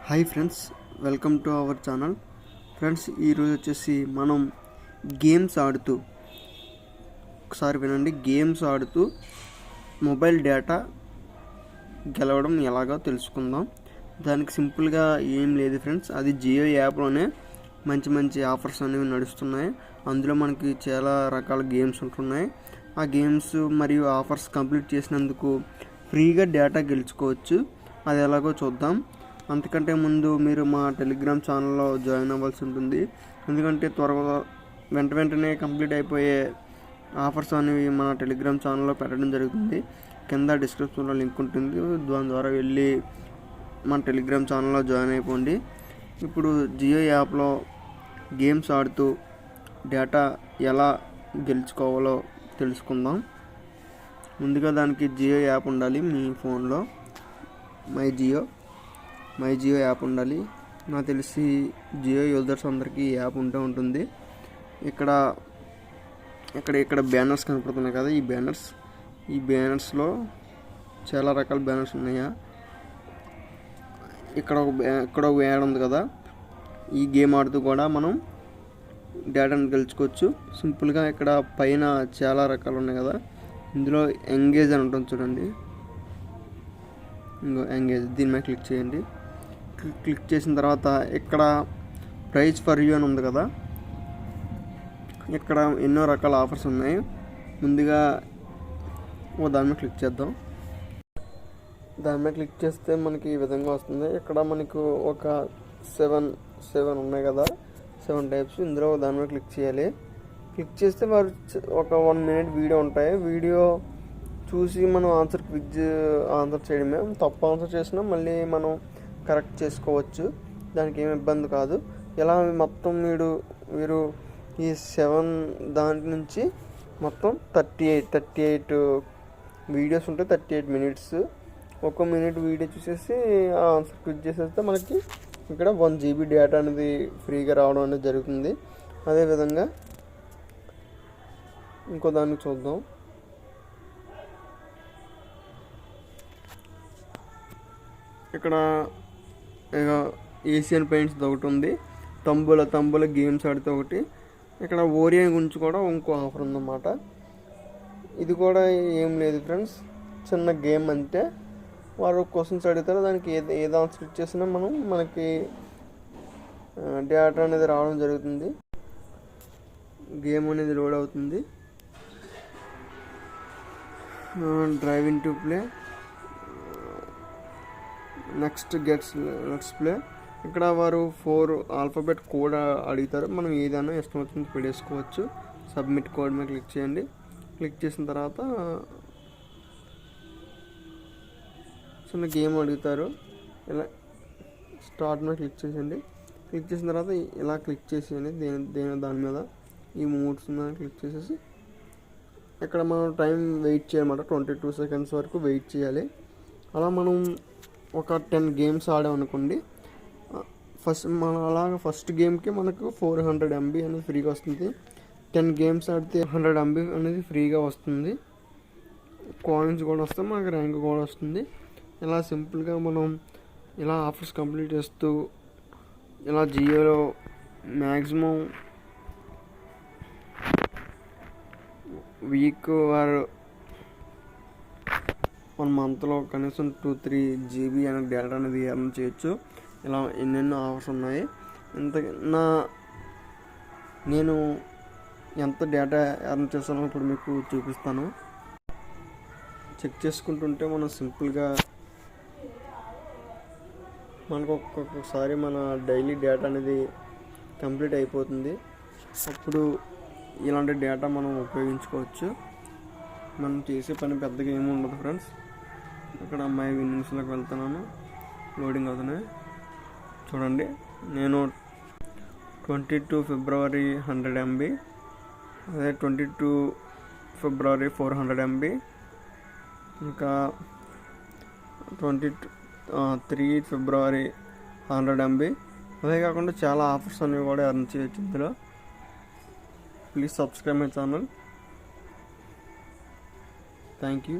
Hi friends, welcome to our channel. Friends, ఈరోజు వచ్చేసి మనం గేమ్స్ ఆడుతూ, ఒకసారి వినండి, గేమ్స్ ఆడుతూ మొబైల్ డేటా గెలవడం ఎలాగో తెలుసుకుందాం. దానికి సింపుల్గా ఏం లేదు ఫ్రెండ్స్, అది జియో యాప్లోనే మంచి మంచి ఆఫర్స్ అనేవి నడుస్తున్నాయి. అందులో మనకి చాలా రకాల గేమ్స్ ఉంటున్నాయి. ఆ గేమ్స్ మరియు ఆఫర్స్ కంప్లీట్ చేసినందుకు ఫ్రీగా డేటా గెలుచుకోవచ్చు. అది ఎలాగో చూద్దాం. అంతకంటే ముందు మీరు మా టెలిగ్రామ్ ఛానల్లో జాయిన్ అవ్వాల్సి ఉంటుంది. ఎందుకంటే త్వరగా వెంటనే కంప్లీట్ అయిపోయే ఆఫర్స్ అనేవి మన టెలిగ్రామ్ ఛానల్లో పెట్టడం జరుగుతుంది. కింద డిస్క్రిప్షన్లో లింక్ ఉంటుంది, దాని ద్వారా వెళ్ళి మన టెలిగ్రామ్ ఛానల్లో జాయిన్ అయిపోండి. ఇప్పుడు జియో యాప్లో గేమ్స్ ఆడుతూ డేటా ఎలా గెలుచుకోవాలో తెలుసుకుందాం. ముందుగా దానికి జియో యాప్ ఉండాలి. మీ ఫోన్లో మై జియో యాప్ ఉండాలి. నాకు తెలిసి జియో యూజర్స్ అందరికీ ఈ యాప్ ఉంటుంది. ఇక్కడ బ్యానర్స్ కనపడుతున్నాయి కదా, ఈ బ్యానర్స్లో చాలా రకాల బ్యానర్స్ ఉన్నాయా. ఇక్కడ ఒక యాడ్ ఉంది కదా, ఈ గేమ్ ఆడుతూ కూడా మనం డేటాను గెలుచుకోవచ్చు సింపుల్గా. ఇక్కడ పైన చాలా రకాలు ఉన్నాయి కదా, ఇందులో ఎంగేజ్ అని ఉంటుంది చూడండి. ఎంగేజ్, దీని మీద క్లిక్ చేయండి. క్లిక్ చేసిన తర్వాత ఇక్కడ ప్రైజ్ ఫర్ యూ అని ఉంది కదా, ఇక్కడ ఎన్నో రకాల ఆఫర్స్ ఉన్నాయి. ముందుగా దాని మీద క్లిక్ చేద్దాం. దాని మీద క్లిక్ చేస్తే మనకి ఈ విధంగా వస్తుంది. ఇక్కడ మనకు ఒక సెవెన్ ఉన్నాయి కదా, 7 టైప్స్. ఇందులో దాని మీద క్లిక్ చేయాలి. క్లిక్ చేస్తే వారు ఒక 1 minute వీడియో ఉంటాయి. వీడియో చూసి మనం ఆన్సర్ చేయడమే. తప్పు ఆన్సర్ చేసినా మళ్ళీ మనం కరెక్ట్ చేసుకోవచ్చు, దానికి ఏమి ఇబ్బంది కాదు. ఇలా మొత్తం వీరు ఈ 7 దాంట్ నుంచి మొత్తం 38 వీడియోస్ ఉంటాయి. 38 minutes. 1 minute వీడియో చూసేసి ఆన్సర్ క్లిక్ చేసేస్తే మనకి ఇక్కడ 1 GB డేటా అనేది ఫ్రీగా రావడం అనేది జరుగుతుంది. అదేవిధంగా ఇంకో దాన్ని చూద్దాం. ఇక్కడ ఏషియన్ పెయింట్స్ ఒకటి ఉంది, తంబుల గేమ్స్ ఆడితే ఒకటి. ఇక్కడ ఓరియా గురించి కూడా ఇంకో ఆఫర్ ఉందన్నమాట. ఇది కూడా ఏం లేదు ఫ్రెండ్స్, చిన్న గేమ్ అంటే వారు క్వశ్చన్స్ అడుగుతారు, దానికి ఏది ఆన్సర్ ఇచ్చేసినా మనకి డేటా అనేది రావడం జరుగుతుంది. గేమ్ అనేది లోడ్ అవుతుంది. Driving to play, let's play. ఇక్కడ వారు 4 ఆల్ఫాబెట్ కోడ్ అడుగుతారు, మనం ఏదైనా ఇష్టం వచ్చింది పెట్టేసుకోవచ్చు. సబ్మిట్ కోడ్ మీద క్లిక్ చేయండి. క్లిక్ చేసిన తర్వాత చిన్న గేమ్ అడుగుతారు. ఇలా స్టార్ట్ మీద క్లిక్ చేసేయండి. క్లిక్ చేసిన తర్వాత ఇలా క్లిక్ చేసేయండి. దాని మీద ఈ మూడ్స్ మీద క్లిక్ చేసేసి ఇక్కడ మనం టైం వెయిట్ చేయమాట, 22 seconds వరకు వెయిట్ చేయాలి. అలా మనం ఒక 10 గేమ్స్ ఆడామనుకోండి, ఫస్ట్ గేమ్కి మనకు 400 MB అనేది ఫ్రీగా వస్తుంది. 10 గేమ్స్ ఆడితే 100 MB అనేది ఫ్రీగా వస్తుంది. కాయిన్స్ కూడా వస్తాయి, మనకు ర్యాంక్ కూడా వస్తుంది. ఇలా సింపుల్గా మనం ఇలా ఆఫర్స్ కంప్లీట్ చేస్తూ ఇలా జియోలో మ్యాక్సిమం వీక్ ఆర్ 1 monthలో కనీసం 2-3 GB అనే డేటా అనేది ఎర్న్ చేయొచ్చు. ఇలా ఎన్నెన్నో ఆఫర్స్ ఉన్నాయి. నేను ఎంత డేటా ఎర్న్ చేస్తానో ఇప్పుడు మీకు చూపిస్తాను. చెక్ చేసుకుంటుంటే మనం సింపుల్గా మనకు ఒక్కొక్కసారి మన డైలీ డేటా అనేది కంప్లీట్ అయిపోతుంది. అప్పుడు ఇలాంటి డేటా మనం ఉపయోగించుకోవచ్చు. మనం చేసే పని పెద్దగా ఏమి ఉండదు ఫ్రెండ్స్. ఇక్కడ మై విన్నింగ్స్లోకి వెళ్తున్నాను, లోడింగ్ అవుతున్నాయి చూడండి. నేను 22 February 100 MB, అదే 22 February 400 MB, ఇంకా 3 February 100 MB. అదే కాకుండా చాలా ఆఫర్స్ అనేవి కూడా ఎర్న్ చేయొచ్చు ఇందులో. Please subscribe my channel. Thank you.